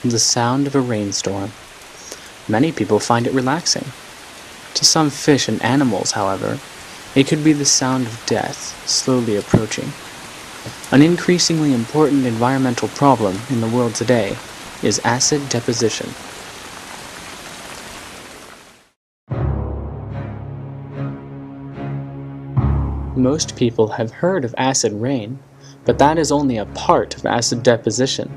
The sound of a rainstorm. Many people find it relaxing. To some fish and animals, however, it could be the sound of death slowly approaching. An increasingly important environmental problem in the world today is acid deposition. Most people have heard of acid rain, but that is only a part of acid deposition,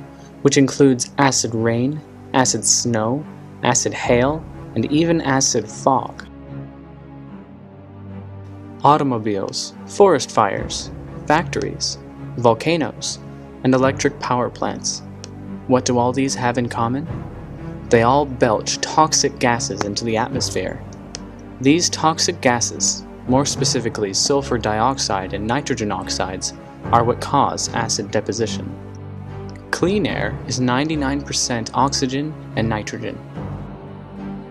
which includes acid rain, acid snow, acid hail, and even acid fog. Automobiles, forest fires, factories, volcanoes, and electric power plants. What do all these have in common? They all belch toxic gases into the atmosphere. These toxic gases, more specifically sulfur dioxide and nitrogen oxides, are what cause acid deposition. Clean air is 99% oxygen and nitrogen.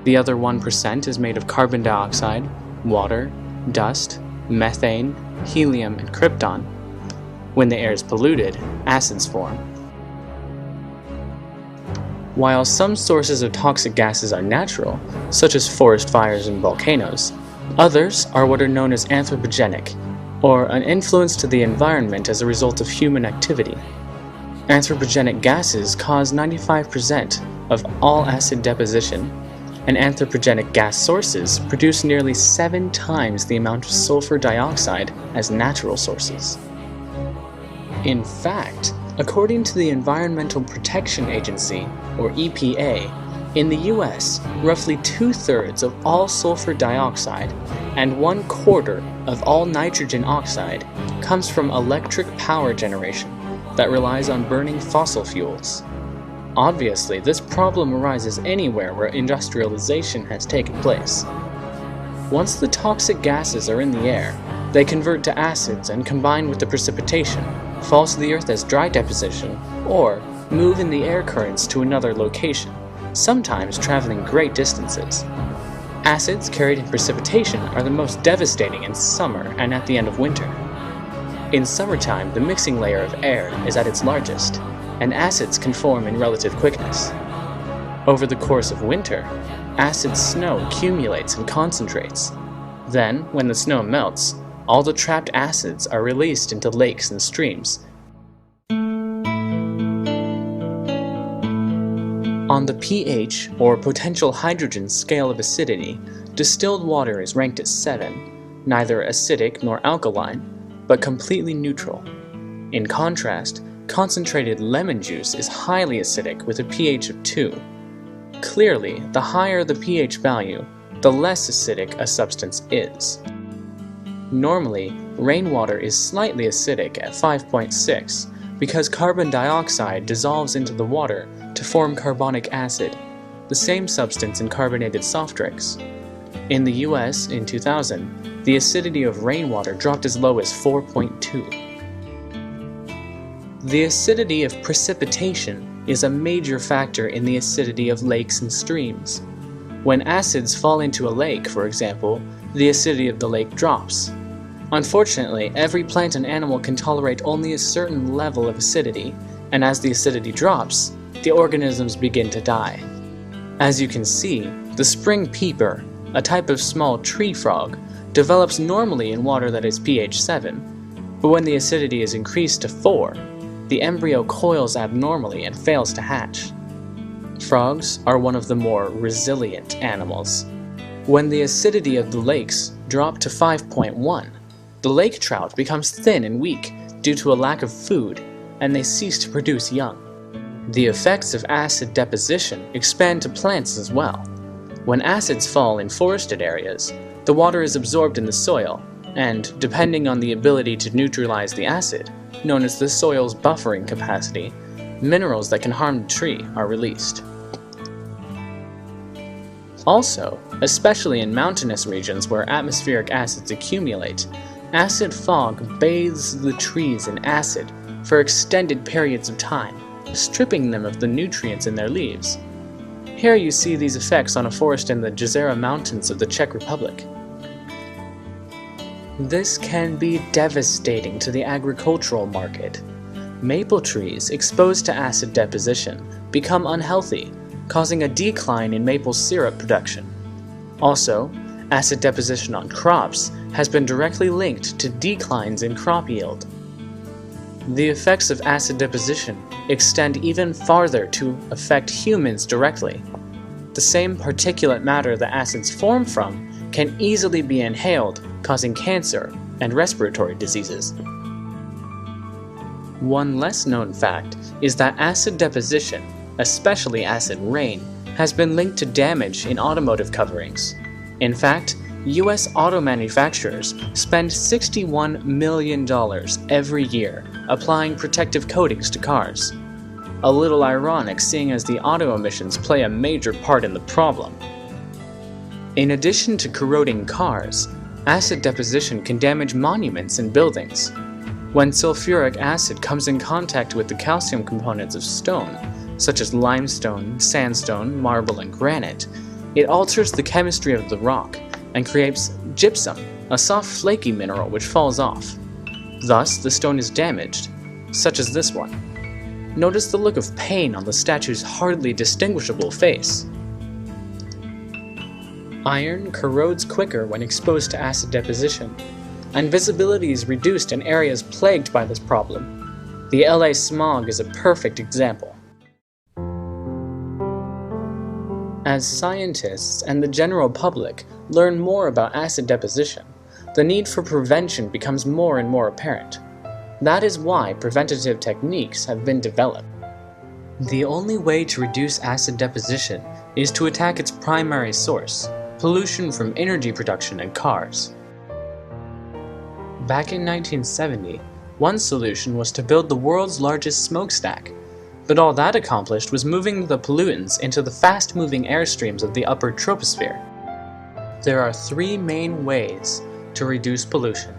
The other 1% is made of carbon dioxide, water, dust, methane, helium, and krypton. When the air is polluted, acids form. While some sources of toxic gases are natural, such as forest fires and volcanoes, others are what are known as anthropogenic, or an influence to the environment as a result of human activity. Anthropogenic gases cause 95% of all acid deposition, and anthropogenic gas sources produce nearly 7 times the amount of sulfur dioxide as natural sources. In fact, according to the Environmental Protection Agency, or EPA, in the US, roughly 2/3 of all sulfur dioxide and 1/4 of all nitrogen oxide comes from electric power generation that relies on burning fossil fuels. Obviously, this problem arises anywhere where industrialization has taken place. Once the toxic gases are in the air, they convert to acids and combine with the precipitation, fall to the earth as dry deposition, or move in the air currents to another location, sometimes traveling great distances. Acids carried in precipitation are the most devastating in summer and at the end of winter. In summertime, the mixing layer of air is at its largest, and acids can form in relative quickness. Over the course of winter, acid snow accumulates and concentrates. Then, when the snow melts, all the trapped acids are released into lakes and streams. On the pH, or potential hydrogen scale of acidity, distilled water is ranked at 7, neither acidic nor alkaline, but completely neutral. In contrast, concentrated lemon juice is highly acidic with a pH of 2. Clearly, the higher the pH value, the less acidic a substance is. Normally, rainwater is slightly acidic at 5.6 because carbon dioxide dissolves into the water to form carbonic acid, the same substance in carbonated soft drinks. In the US in 2000, the acidity of rainwater dropped as low as 4.2. The acidity of precipitation is a major factor in the acidity of lakes and streams. When acids fall into a lake, for example, the acidity of the lake drops. Unfortunately, every plant and animal can tolerate only a certain level of acidity, and as the acidity drops, the organisms begin to die. As you can see, the spring peeper, a type of small tree frog, develops normally in water that is pH 7, but when the acidity is increased to 4, the embryo coils abnormally and fails to hatch. Frogs are one of the more resilient animals. When the acidity of the lakes drops to 5.1, the lake trout becomes thin and weak due to a lack of food, and they cease to produce young. The effects of acid deposition expand to plants as well. When acids fall in forested areas, the water is absorbed in the soil, and, depending on the ability to neutralize the acid, known as the soil's buffering capacity, minerals that can harm the tree are released. Also, especially in mountainous regions where atmospheric acids accumulate, acid fog bathes the trees in acid for extended periods of time, stripping them of the nutrients in their leaves. Here you see these effects on a forest in the Jezera Mountains of the Czech Republic. This can be devastating to the agricultural market. Maple trees exposed to acid deposition become unhealthy, causing a decline in maple syrup production. Also, acid deposition on crops has been directly linked to declines in crop yield. The effects of acid deposition extend even farther to affect humans directly. The same particulate matter the acids form from can easily be inhaled, causing cancer and respiratory diseases. One less known fact is that acid deposition, especially acid rain, has been linked to damage in automotive coverings. In fact, US auto manufacturers spend $61 million every year applying protective coatings to cars. A little ironic, seeing as the auto emissions play a major part in the problem. In addition to corroding cars, acid deposition can damage monuments and buildings. When sulfuric acid comes in contact with the calcium components of stone, such as limestone, sandstone, marble, and granite, it alters the chemistry of the rock and creates gypsum, a soft flaky mineral which falls off. Thus, the stone is damaged, such as this one. Notice the look of pain on the statue's hardly distinguishable face. Iron corrodes quicker when exposed to acid deposition, and visibility is reduced in areas plagued by this problem. The LA smog is a perfect example. As scientists and the general public learn more about acid deposition, the need for prevention becomes more and more apparent. That is why preventative techniques have been developed. The only way to reduce acid deposition is to attack its primary source, pollution from energy production and cars. Back in 1970, one solution was to build the world's largest smokestack, but all that accomplished was moving the pollutants into the fast-moving airstreams of the upper troposphere. There are three main ways to reduce pollution: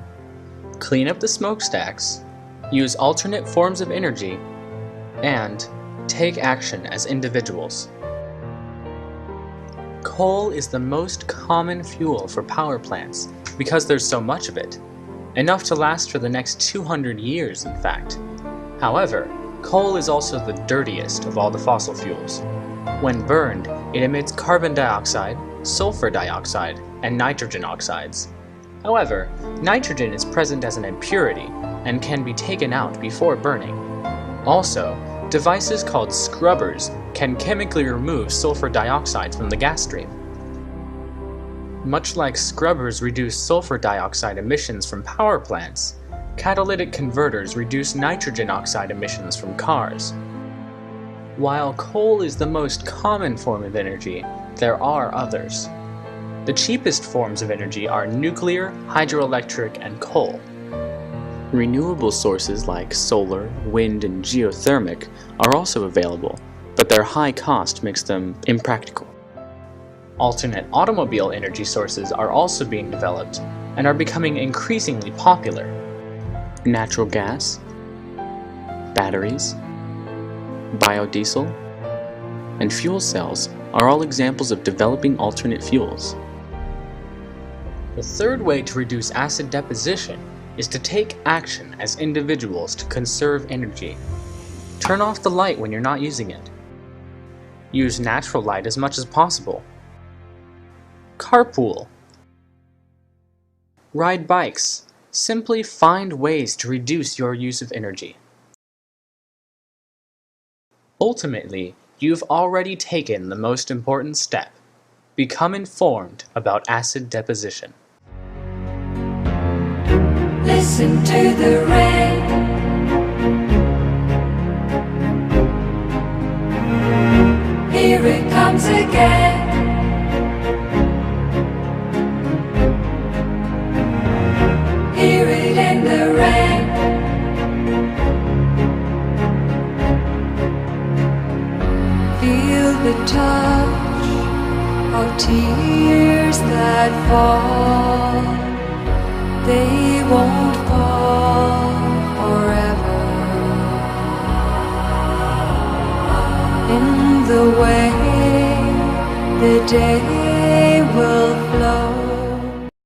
clean up the smokestacks, use alternate forms of energy, and take action as individuals. Coal is the most common fuel for power plants because there's so much of it, enough to last for the next 200 years in fact. However, coal is also the dirtiest of all the fossil fuels. When burned, it emits carbon dioxide, sulfur dioxide, and nitrogen oxides. However, nitrogen is present as an impurity and can be taken out before burning. Also, devices called scrubbers can chemically remove sulfur dioxide from the gas stream. Much like scrubbers reduce sulfur dioxide emissions from power plants, catalytic converters reduce nitrogen oxide emissions from cars. While coal is the most common form of energy, there are others. The cheapest forms of energy are nuclear, hydroelectric, and coal. Renewable sources like solar, wind, and geothermic are also available, but their high cost makes them impractical. Alternate automobile energy sources are also being developed and are becoming increasingly popular. Natural gas, batteries, biodiesel, and fuel cells are all examples of developing alternate fuels. The third way to reduce acid deposition is to take action as individuals to conserve energy. Turn off the light when you're not using it. Use natural light as much as possible. Carpool. Ride bikes. Simply find ways to reduce your use of energy. Ultimately, you've already taken the most important step. Become informed about acid deposition. Listen to the rain. Here it comes again. Hear it in the rain. Feel the touch of tears that fall. They won't fall forever. In the way the day